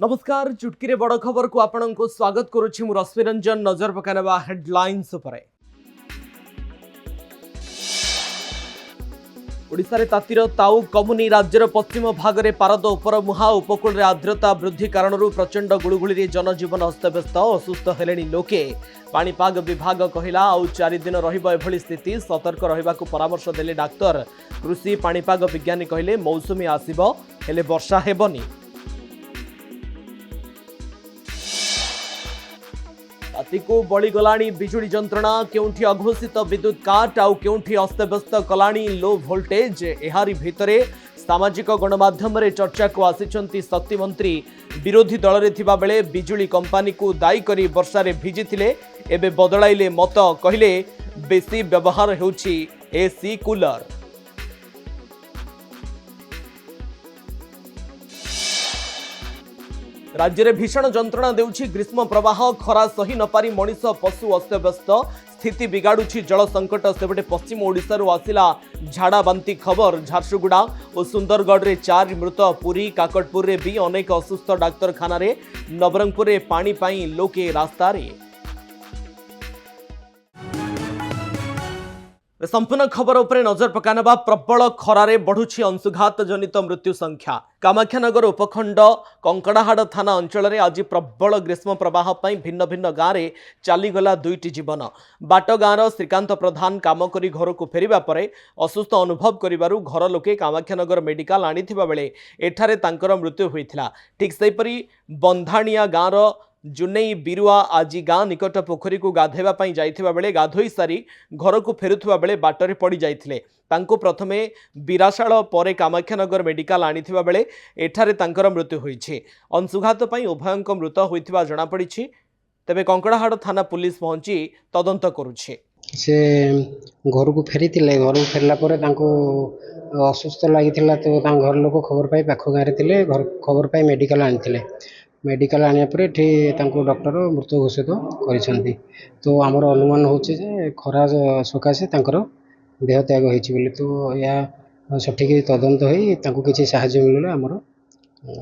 नमस्कार चुटकी बड़ खबर को आपण को स्वागत करुछि मु रश्मि रंजन। नजर पकानबा हेडलाइंस उपरे। ओडिशा रे तातीर ताऊ कमुनी राज्यर पश्चिम भाग में पारद उपर मुहा उपकूल रे आर्द्रता वृद्धि कारणरू प्रचंड गुळुगुळी रे जनजीवन अस्तव्यस्त असुस्थ हेलेनी लोके। पाणीपाग विभाग कहिला आउ 4 दिन रहिबो एभली स्थिति, सतर्क रहिबाकू परामर्श देले डाक्टर। कृषि पाणीपाग विज्ञानी कहिले मौसुमी आसीबो हेले वर्षा हेबनी। रातिको बळीगलाणी बिजुली जंत्रणा, केउठी अघोषित विद्युत काट आउ केउठी अस्तव्यस्त कलाणी लो वोल्टेज। एहारी भितरे सामाजिक गणमाध्यम रे चर्चा को आसिचंती शक्ति मंत्री। विरोधी दल रे थिबा बेले बिजुली कंपनी को दायी करी वर्षा रे भिजिथिले, एबे बदलाइले मत, कहिले बेसी व्यवहार हेउछि एसी कूलर। राज्य में भीषण जंत्रणा देउछि ग्रीष्म प्रवाह। खरा सही नपारी मनीष पशु अस्तव्यस्त, स्थिति बिगाड़ुछि जल संकट। सेपटे पश्चिम ओडिशारू आसिला झाड़ा बांती खबर। झारसुगुड़ा और सुंदरगढ़ रे 4 मृत, पुरी काकटपुर रे भी अनेक असुस्थ डाक्तरखाना रे, नवरंगपुर रे पानी पाई लोके रास्ता रे। संपूर्ण खबर उपरे नजर पकानबा। प्रबल खरारे बढ़ुछि अंशुघात जनित मृत्यु संख्या। कामाख्यानगर उपखंड कंकड़ाहाड़ थाना अंचल में आज प्रबल ग्रीष्म प्रवाह पई भिन्न भिन्न गाँव में चलीगला 2टी जीवन। बाट गाँवर श्रीकांत प्रधान काम करी घर को फेरिबा परे असुस्थ अनुभव करिबारु घर लोके कामाख्यानगर मेडिकल आनिथिबा बेले एठारे तांकर मृत्यु होइथिला। ठीक सेहिपरि बंधाणिया गाँवर जुनेई बिरुआ आज गाँ निकट पोखरी को गाधेबा पई जाइथिबा बेले गाधोई सारी घर को फेरुथिबा बेले बाटरे पड़ी जाइथिले। तांको प्रथमे बिराशाल परे कामाख्यानगर मेडिकल आनिथिबा बेले एठारे तांकर मृत्यु होइछि। अंशुघात पई उभयंक मृत होइथिबा जणा पड़िछि। तेबे कंकड़ाहाड़ थाना पुलिस पहुंची तदंत करुछि। से घर को फेरीथिले, घर को फेरला परे तांको असुस्थ लागिथिला, तो तांको घर लोक खबर पाई पाख गाँव रे थिले, घर खबर पाई मेडिकल आनिथिले। मेडिकल आनिया परे एठी तांको डॉक्टर मृत्यु घोषित करिसंती। तो हमर अनुमान होचे जे खरा सकाशे तांकर देह त्याग होइछि बोली। तो या सठिक तदंत होई तांको किछि सहाय्य मिलले हमर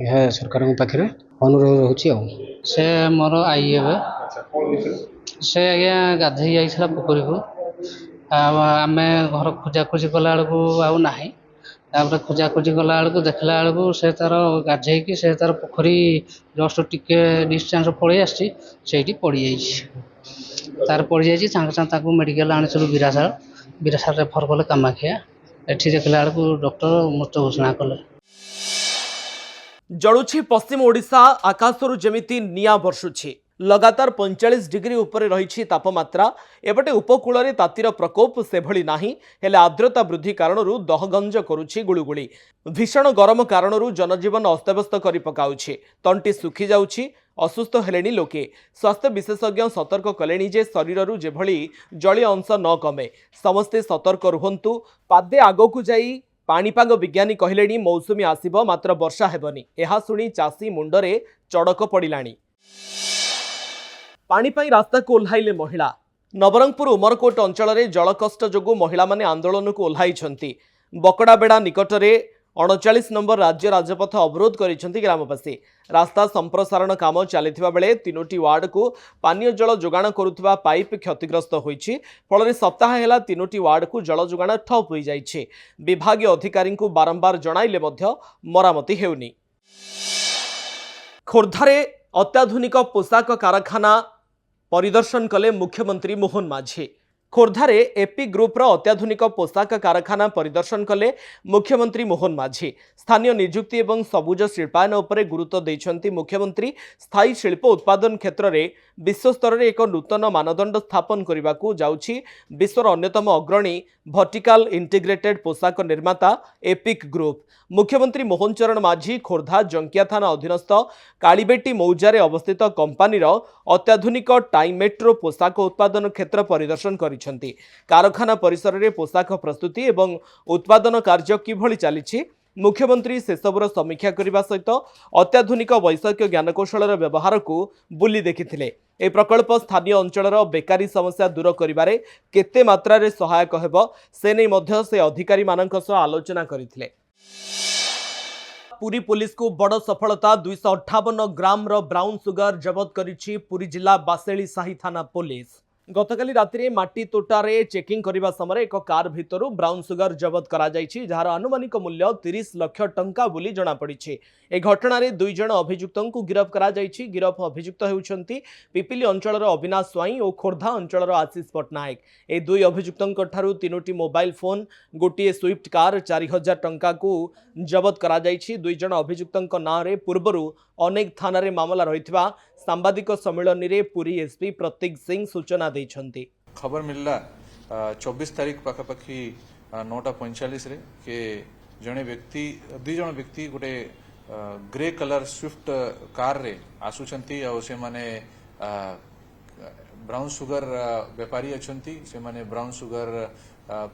या सरकार पाखरे अनुरोध रहउछि। आ से मोर आई हेबे से आज्ञा गाधई जाइछला पोखरी को। आमे घर खोजा खोजी कला बेलू आउ नाही, तापर खोजा खोजी कला बेलू देखला बेलू से तार गाधई कि से तार पोखरी जस्ट टिके डिस्टेंस पड़े आसी सेठी पड़ी जाइछि। तार पड़ी जाइछि साଙ୍ଗे साଙ୍ଗे ताको मेडिकल आनिचलु बिरासार रेफर कले कामाख्या। एठी देखला बेलू डॉक्टर मृत्यु घोषणा कले। जळुछि पश्चिम ओडिशा, आकाशरू जेमिति निया वर्षुछि। लगातार 45 डिग्री उपरे रही तापमात्रा। एपटे उपकूल रे तातीर प्रकोप सेभली नाही, हेले आर्द्रता वृद्धि कारणरू दहगंज करुछि गुळुगुळी। भीषण गरम कारणरू जनजीवन अस्तव्यस्त करि पकाउछि। तंटी सुखी जाउछि, असुस्थ हेलेनी लोके। स्वास्थ्य विशेषज्ञ सतर्क कलेनी जे शरीररू जेभली जलीय अंश न कमे। समस्ते सतर्क रुहंतु। पादे आगकू जाई पाणीपाग विज्ञानी कहिलेनी मौसुमी आसीबो, मात्र वर्षा हेबनी। एहा सुनी चाषी मुंडरे चड़क पड़िलाणी। पानी पाई रास्ता को ओह्लाइले महिला। नवरंगपुर उमरकोट अंचल में जलकष्ट जोगु महिला माने आंदोलन को ओह्लाइछंती। बकड़ाबेड़ा निकट में 39 नंबर राज्य राजपथ अवरोध करिसेंती ग्रामवासी। रास्ता संप्रसारण काम चलिथिबा बेले 3टी वार्ड को पानीय जल जोगाण करुथिबा पाइप क्षतिग्रस्त होइछि। फल सप्ताह हेला 3टी वार्ड को जल जोगाण ठप होई जाइछि। विभागीय अधिकारी को बारंबार जणाइले मध्य मरामती हेउनी। खोर्धारे अत्याधुनिक पोशाक कारखाना परिदर्शन कले मुख्यमंत्री मोहन माझी। खोर्धारे एपी ग्रुपर अत्याधुनिक पोशाक कारखाना परिदर्शन कले मुख्यमंत्री मोहन माझी। स्थानीय निजुक्ति एवं सबुज शिल्पायन उपरे गुरुत्व देइछंती मुख्यमंत्री। स्थायी शिल्प उत्पादन क्षेत्र में विश्वस्तर में एक नूतन मानदंड स्थापन करने जाउछि विश्वर अन्यतम अग्रणी भर्टिकल इंटीग्रेटेड पोशाक निर्माता एपिक ग्रुप। मुख्यमंत्री मोहन चरण माझी खोर्धा जंकिया थाना अधीनस्थ कालीबेटी मौजारे अवस्थित कंपानीर अत्याधुनिक टाइम मेट्रो पोशाक उत्पादन क्षेत्र परिदर्शन करिसेंती। कारखाना परिसर में पोशाक प्रस्तुति एवं उत्पादन कार्य किभली चलिछि मुख्यमंत्री सेसबुर समीक्षा करने सहित अत्याधुनिक वैषयिक ज्ञानकौशल व्यवहार को बुली देखिथिले। ए प्रकल्प स्थानीय अंचलर बेकारी समस्या दूर करिबारे केते मात्रा सहायक हेब से नहीं मध्य से अधिकारी मानक सह आलोचना करथिले। पुरी पुलिस को बड़ सफलता 258 ग्राम ब्राउन सुगर जबत करिछि पुरी जिला बासेली साही थाना पुलिस। गतकाली राति माटी तोटारे चेकिंग करने समय एक कार भितर ब्राउन सुगर जबत करा जायछि, जार अनुमानिक मूल्य 30 लाख टंका बोली जना पड़िछि। ए घटना दुई जन अभियुक्तों को गिरफ करा जायछि। गिरफ अभियुक्त हेउछन्ति पिपिली अंचलर अविनाश स्वाई और खोर्धा अंचलर आशीष पट्टनायक। ए दुई अभियुक्तों ठारू 3टी मोबाइल फोन, गोटे स्विफ्ट कार 4000 टंका को जबत करा जायछि। दुई जन अभियुक्तों नाँ रे पूर्वरु अनेक थाना रे मामला रहितबा सांबादिक सम्मेलन रे पुरी एसपी प्रतीक सिंह सूचना दैछन्ति। खबर मिलला 24 तारीख पाखापाखि 9:45 रे के जने व्यक्ति दुई जन व्यक्ति गोटे ग्रे कलर स्विफ्ट कार रे आसुचंती और से माने ब्राउन सुगर व्यापारी अछंती। से माने ब्राउन सुगर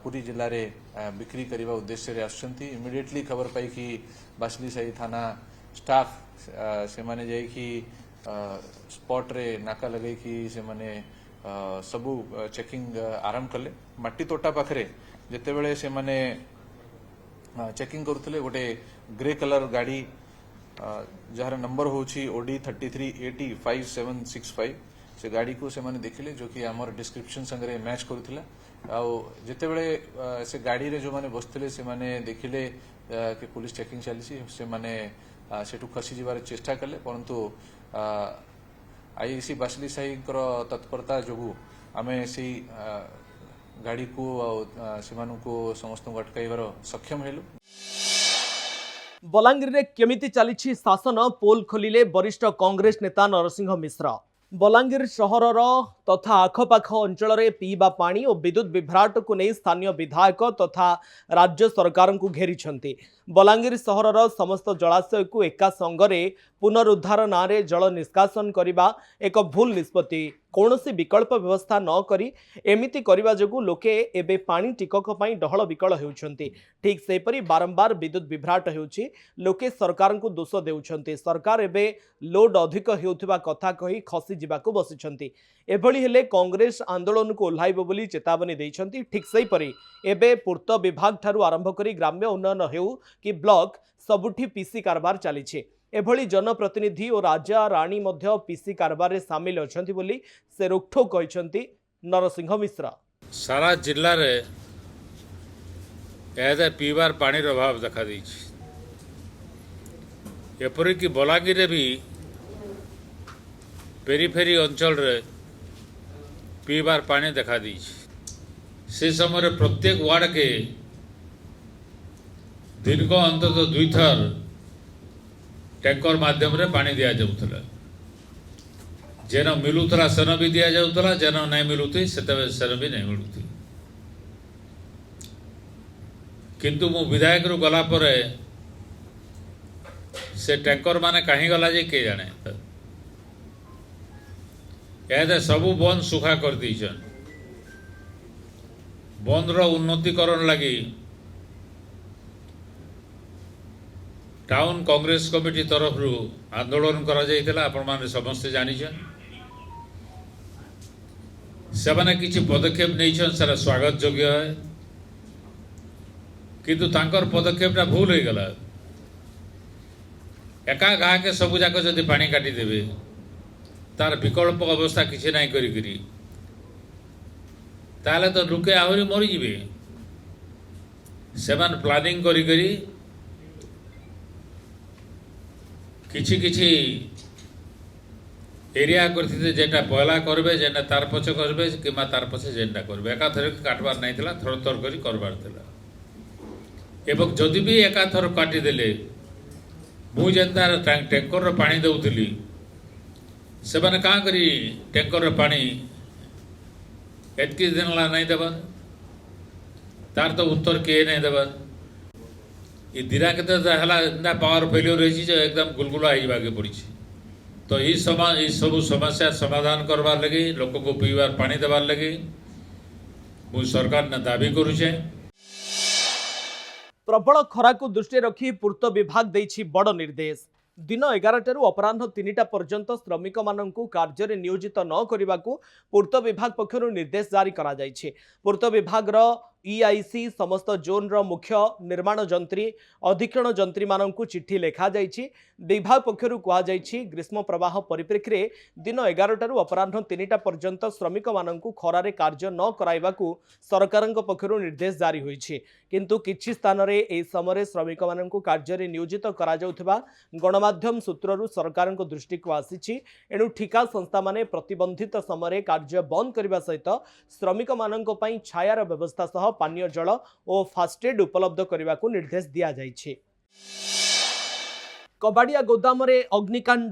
पुरी जिल्ला रे बिक्री करबा उद्देश्य रे आसुचंती। इमिडिएटली खबर पाई कि बासली साही थाना स्टाफ से माने जाई कि स्पॉट रे नाका लगे कि से माने सबू चेकिंग आरंभ कले। माटी तोटा पाखरे जेते बेले से माने चेकिंग करुतले गोटे ग्रे कलर गाड़ी जार नंबर होची ओडी 33805765 से गाड़ी को से माने देखिले, जो कि हमर डिस्क्रिप्शन संगे मैच करुतला। आउ जेते बेले से गाड़ी रे जो माने बसतले से माने देखिले कि पुलिस चेकिंग चली से माने सेठू खसी जीवार चेष्टा कले, परंतु आईसी बासली साही तत्परता जोगु आमे से गाड़ी को समस्त अटकाइबार सक्षम हेलु। बलांगीर रे केमिति चली शासन पोल खोलिले वरिष्ठ कांग्रेस नेता नरसिंह मिश्र। बलांगीर सहरर तथा आखपाख अंचल पीवा पानी और विद्युत विभ्राट को नहीं स्थानीय विधायक तथा राज्य सरकार को घेरी। बलांगीर सहरर समस्त जलाशय को एका संगरे पुनरुद्धार नारे जल निष्कासन करने एक भूल निष्पत्ति। कौनसी विकल्प व्यवस्था न करी एमिति करबा जोगु लोके एबे पानी टिकक पई डहल विकल हेउछन्ति। ठीक सेपरी बारंबार विद्युत विभ्राट हेउछि। लोके सरकार को दोष देउछन्ति। सरकार एबे लोड अधिक हेउथिबा कथा कही खसी जिबाको बसिछन्ति। एभली हेले कांग्रेस आंदोलन को ओह्लाइब बोली चेतावनी दैछन्ति। ठीक सेपरी एबे पूर्त विभाग ठारू आरंभ करी ग्राम्य उन्नयन हेउ कि ब्लॉक सबुठी पीसी कारबार चली। एभली जनप्रतिनिधि और राजा राणी मध्य पीसी कारबार रे सामिल अछन्ति बोली से रोकठोक कहिसन्ति नरसिंह मिश्र। सारा जिल्ला रे एदे पीवार पानी रो अभाव देखा दैछि। एपरि कि बलांगीर रे भी पेरीफेरी अंचल रे पीवार पानी देखा दैछि। से समय प्रत्येक वार्ड के दिन को अंततः 2 थर टैंकर माध्यम रे पानी दिया जाउतला। जेन मिलुतला सेन भी दिया जाउतला, जेन नहीं मिलुती सेन भी नहीं मिलुती। किंतु मु विधायक रु गला परे से टैंकर माने कहीं गला जे के जाने। एदे सबु बंद सुखा कर दीछन। बंद रो उन्नतिकरण लगी टाउन कांग्रेस कमिटी तरफ आंदोलन करा जाइतला। आपण माने समस्त जानिछन। सेमाने किछि पदक्षेप नैछन, सारा स्वागत योग्य है। किंतु तांकर पदक्षेपटा भूल हो गला। एका गाँ के सबु जाक जदि पानी काटी देबे तार विकल्प अवस्था किछि नाही करी करी ताले तो लुके आहुरी मरी जिवे। सेमान प्लानिंग करी करी किछि किछि एरिया करथिते जेटा पहला करबे, जेटा तार पछे करबे किमा तार पछे जेटा करबे। एका थर काटबार नाही थिला, थर थर करी करबार थिला। एवं जदि भी एका थर काटी देले मु जेंता टैंकर रो पानी दउतली से माने का करी टैंकर रो पानी एतकी दिन ला नहीं देबा। तार तो उत्तर के नहीं देबा। ये दिरा के हला पावर फेल्योर रही जो एकदम गुलगुला हो पड़ी। तो ये सब समस्या समाधान करवार लगी, लोक को पीवार पानी देवार लगी मु सरकार ने दाबी करुचे। प्रबल खरा को दृष्टि रखी पूर्त विभाग देछि बड़ निर्देश। दिन 11 अपराह 3टा पर्यंत श्रमिक माननकु कार्य नियोजित न करने को पूर्त विभाग पक्षर निर्देश जारी करा जायछि। पूर्त विभाग ईआईसी समस्त जोन रो मुख्य निर्माण जंत्री अधीक्षण जंत्री माननकु चिट्ठी लेखा जाइछि। विभाग पक्षरु कुहा जाइछि ग्रीष्म प्रवाह परिप्रेक्षी रे दिन 11 अपराह्न 3टा पर्यंत श्रमिक माननकु खरारे कार्य न कराइबाकू सरकारक पक्षरु निर्देश जारी होइछि। किंतु किछि स्थान रे एई समय श्रमिक माननकु कार्य रे नियोजित करा जाउथबा गणमाध्यम सूत्ररु सरकारक दृष्टि को आसीछि। एणु ठिका संस्था माने प्रतिबंधित समय कार्य बंद करने सहित श्रमिक माननक पई छायार व्यवस्था सह पानीय जल और फास्टेड उपलब्ध करने को निर्देश दिया जाइछि। कबाड़िया गोदाम रे अग्निकांड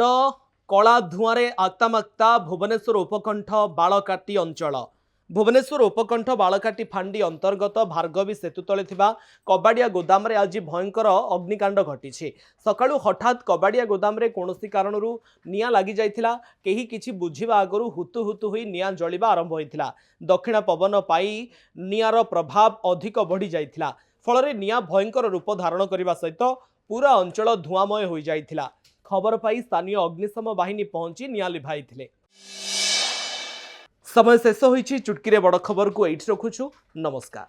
कला धुआं रे आक्तामाक्ता भुवनेश्वर उपकंठ बालकाटी अंचल। भुवनेश्वर उपकंठ बालकाटी फांडी अंतर्गत भार्गवी सेतु तले थिबा कबाड़िया गोदाम रे आज भयंकर अग्निकांड घटिछि। सकाळु हठात कबाड़िया गोदाम रे कोनोसी कारणरू निया लागि जाइथिला। केही किछि बुझिबा आगरु हुतु हुतु होई निया जळिबा आरंभ होइथिला। दक्षिण पवन पाई नियार प्रभाव अधिक बढ़ी जाइथिला। फଳରେ निया भयंकर रूप धारण करने सहित पूरा अंचल धुआंमय हो जाइथिला। खबर पाई स्थानीय अग्निशम बाहिनी पहुंची निया लिभाइथिले। समय शेष होइछि। चुटकीरे बड़ खबर को एठी रखुछु। नमस्कार।